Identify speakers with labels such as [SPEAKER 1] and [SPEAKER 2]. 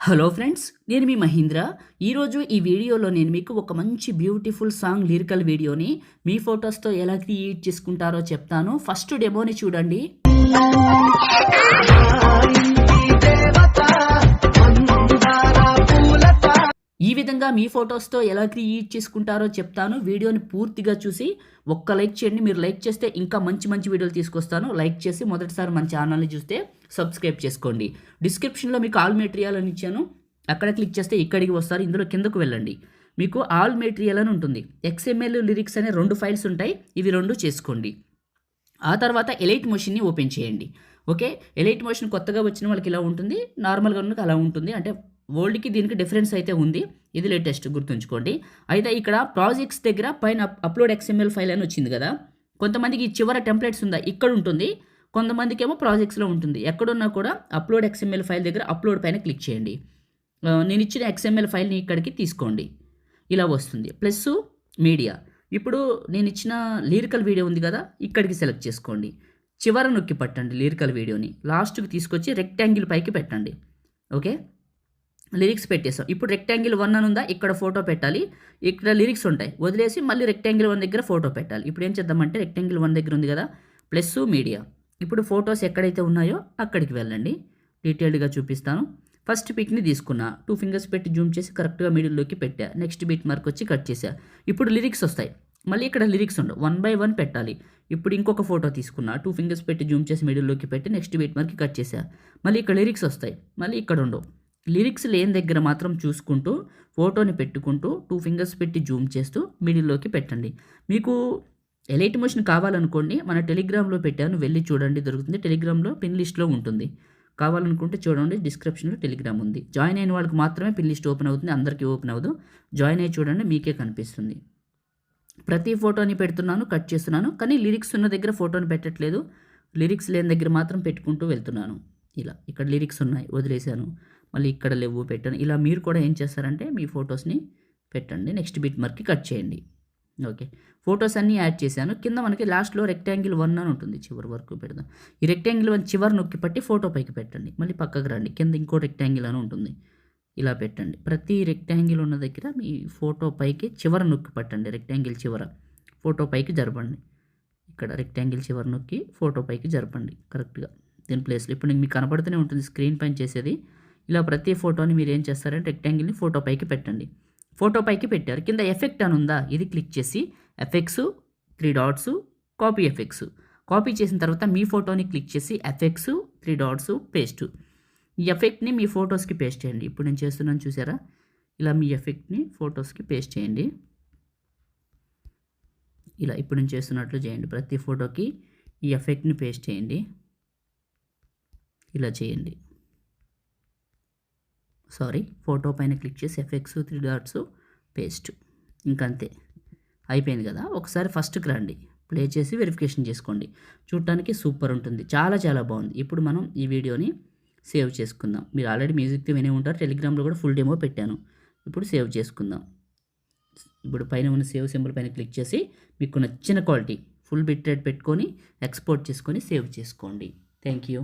[SPEAKER 1] Hello friends, నేను మీ మహీంద్ర. ఈరోజు ఈ వీడియోలో నేను మీకు ఒక మంచి బ్యూటిఫుల్ సాంగ్ లిరికల్ వీడియోని మీ ఫొటోస్తో ఎలా క్రియేట్ చేసుకుంటారో చెప్తాను. ఫస్ట్ డెమోని చూడండి. ఈ విధంగా మీ ఫొటోస్తో ఎలా క్రియేట్ చేసుకుంటారో చెప్తాను. వీడియోని పూర్తిగా చూసి ఒక్క లైక్ చేయండి. మీరు లైక్ చేస్తే ఇంకా మంచి మంచి వీడియోలు తీసుకొస్తాను. లైక్ చేసి మొదటిసారి మన ఛానల్ని చూస్తే సబ్స్క్రైబ్ చేసుకోండి. డిస్క్రిప్షన్లో మీకు ఆల్ మెటీరియల్ అని ఇచ్చాను. అక్కడ క్లిక్ చేస్తే ఇక్కడికి వస్తారు. ఇందులో కిందకు వెళ్ళండి. మీకు ఆల్ మెటీరియల్ అని ఉంటుంది. XML లిరిక్స్ అనే 2 ఫైల్స్ ఉంటాయి. ఇవి 2 చేసుకోండి. ఆ తర్వాత ఎలైట్ మోషన్ని ఓపెన్ చేయండి. ఓకే, ఎలైట్ మోషన్ కొత్తగా వచ్చిన వాళ్ళకి ఇలా ఉంటుంది, నార్మల్గా ఉన్నకి అలా ఉంటుంది. అంటే ఓల్డ్కి దీనికి డిఫరెన్స్ అయితే ఉంది. ఇది లేటెస్ట్, గుర్తుంచుకోండి. అయితే ఇక్కడ ప్రాజెక్ట్స్ దగ్గర పైన అప్లోడ్ XML ఫైల్ అని వచ్చింది కదా. కొంతమందికి చివర టెంప్లెట్స్ ఉందా ఇక్కడ ఉంటుంది, కొంతమందికి ఏమో ప్రాజెక్ట్స్లో ఉంటుంది. ఎక్కడున్నా కూడా అప్లోడ్ XML ఫైల్ దగ్గర అప్లోడ్ పైన క్లిక్ చేయండి. నేను ఇచ్చిన XML ఫైల్ని ఇక్కడికి తీసుకోండి. ఇలా వస్తుంది. Plus media. ఇప్పుడు నేను ఇచ్చిన లిరికల్ వీడియో ఉంది కదా, ఇక్కడికి సెలెక్ట్ చేసుకోండి. చివర నొక్కి పట్టండి లిరికల్ వీడియోని. లాస్ట్కి తీసుకొచ్చి రెక్టాంగిల్ పైకి పెట్టండి. ఓకే, లిరిక్స్ పెట్టేసాం. ఇప్పుడు రెక్టాంగిల్ 1 అని ఉందా, ఇక్కడ ఫోటో పెట్టాలి. ఇక్కడ లిరిక్స్ ఉంటాయి, వదిలేసి మళ్ళీ రెక్టాంగిల్ 1 దగ్గర ఫోటో పెట్టాలి. ఇప్పుడు ఏం చేద్దామంటే రెక్టాంగిల్ 1 దగ్గర ఉంది కదా, ప్లస్ మీడియా. ఇప్పుడు ఫొటోస్ ఎక్కడైతే ఉన్నాయో అక్కడికి వెళ్ళండి. డీటెయిల్డ్గా చూపిస్తాను. ఫస్ట్ పిక్ని తీసుకున్నా, 2 ఫింగర్స్ పెట్టి జూమ్ చేసి కరెక్ట్గా మిడిల్లోకి పెట్టా. నెక్స్ట్ బిట్ మార్క్ వచ్చి కట్ చేసా. ఇప్పుడు లిరిక్స్ వస్తాయి. మళ్ళీ ఇక్కడ లిరిక్స్ ఉండవు, 1 by 1 పెట్టాలి. ఇప్పుడు ఇంకొక ఫోటో తీసుకున్నా, 2 ఫింగర్స్ పెట్టి జూమ్ చేసి మిడిల్లోకి పెట్టి నెక్స్ట్ బిట్ మార్క్ కట్ చేసా. మళ్ళీ ఇక్కడ లిరిక్స్ వస్తాయి, మళ్ళీ ఇక్కడ ఉండవు. లిరిక్స్ లేని దగ్గర మాత్రం చూసుకుంటూ ఫోటోని పెట్టుకుంటూ 2 ఫింగర్స్ పెట్టి జూమ్ చేస్తూ మిడిల్లోకి పెట్టండి. మీకు ఎలైట్ మోషన్ కావాలనుకోండి, మన టెలిగ్రామ్లో పెట్టాను, వెళ్ళి చూడండి, దొరుకుతుంది. టెలిగ్రామ్లో పిన్ లిస్ట్లో ఉంటుంది. కావాలనుకుంటే చూడండి, డిస్క్రిప్షన్లో టెలిగ్రామ్ ఉంది. జాయిన్ అయిన వాళ్ళకి మాత్రమే పిన్ లిస్ట్ ఓపెన్ అవుతుంది, అందరికీ ఓపెన్ అవ్వదు. జాయిన్ అయ్యి చూడండి, మీకే కనిపిస్తుంది. ప్రతి ఫోటోని పెడుతున్నాను, కట్ చేస్తున్నాను, కానీ లిరిక్స్ ఉన్న దగ్గర ఫోటోని పెట్టట్లేదు. లిరిక్స్ లేని దగ్గర మాత్రం పెట్టుకుంటూ వెళ్తున్నాను. ఇలా ఇక్కడ లిరిక్స్ ఉన్నాయి, వదిలేశాను. మళ్ళీ ఇక్కడ లేవు, పెట్టాను. ఇలా మీరు కూడా ఏం చేస్తారంటే మీ ఫొటోస్ని పెట్టండి. నెక్స్ట్ బిట్ మార్క్కి కట్ చేయండి. ఓకే, ఫొటోస్ అన్నీ యాడ్ చేశాను. కింద మనకి లాస్ట్లో రెక్టాంగిల్ 1 అని ఉంటుంది, చివరి వరకు పెడదాం. ఈ రెక్టాంగిల్ 1 చివరి నొక్కి పట్టి ఫోటో పైకి పెట్టండి. మళ్ళీ పక్కకు రండి, కింద ఇంకో రెక్టాంగిల్ అని ఉంటుంది, ఇలా పెట్టండి. ప్రతి రెక్టాంగిల్ ఉన్న దగ్గర మీ ఫోటో పైకి చివర నొక్కి పట్టండి. రెక్టాంగిల్ చివర ఫోటో పైకి జరపండి. ఇక్కడ రెక్టాంగిల్ చివర నొక్కి ఫోటో పైకి జరపండి కరెక్ట్గా దీని ప్లేస్లో. ఇప్పుడు మీకు కనపడుతూనే ఉంటుంది స్క్రీన్ పైన చేసేది. ఇలా ప్రతి ఫోటోని మీరు ఏం చేస్తారంటే రెక్టాంగిల్ని ఫోటో పైకి పెట్టండి. ఫోటో పైకి పెట్టారు, కింద ఎఫెక్ట్ అని ఉందా, ఇది క్లిక్ చేసి effects 3 dots copy effects. Copy చేసిన తర్వాత మీ ఫోటోని క్లిక్ చేసి ఎఫెక్ట్స్ 3 డాట్స్ పేస్ట్. ఈ ఎఫెక్ట్ని మీ ఫొటోస్కి పేస్ట్ చేయండి. ఇప్పుడు నేను చేస్తున్నాను, చూసారా? ఇలా మీ ఎఫెక్ట్ని ఫొటోస్కి పేస్ట్ చేయండి. ఇలా ఇప్పుడు నేను చేస్తున్నట్లు చేయండి. ప్రతి ఫోటోకి ఈ ఎఫెక్ట్ని పేస్ట్ చేయండి. ఇలా చేయండి. ఫోటో పైన క్లిక్ చేసి ఎఫెక్ట్స్ 3 డాట్స్ పేస్ట్. ఇంకంతే, అయిపోయింది కదా. ఒకసారి ఫస్ట్కి రండి, ప్లే చేసి వెరిఫికేషన్ చేసుకోండి. చూడటానికి సూపర్ ఉంటుంది, చాలా చాలా బాగుంది. ఇప్పుడు మనం ఈ వీడియోని సేవ్ చేసుకుందాం. మీరు ఆల్రెడీ మ్యూజిక్తో వినే ఉంటారు, టెలిగ్రామ్లో కూడా ఫుల్ డెమో పెట్టాను. ఇప్పుడు సేవ్ చేసుకుందాం. ఇప్పుడు పైన ఉన్న సేవ్ సింబల్ పైన క్లిక్ చేసి మీకు నచ్చిన క్వాలిటీ ఫుల్ బిట్ రేట్ పెట్టుకొని ఎక్స్పోర్ట్ చేసుకొని సేవ్ చేసుకోండి. Thank you.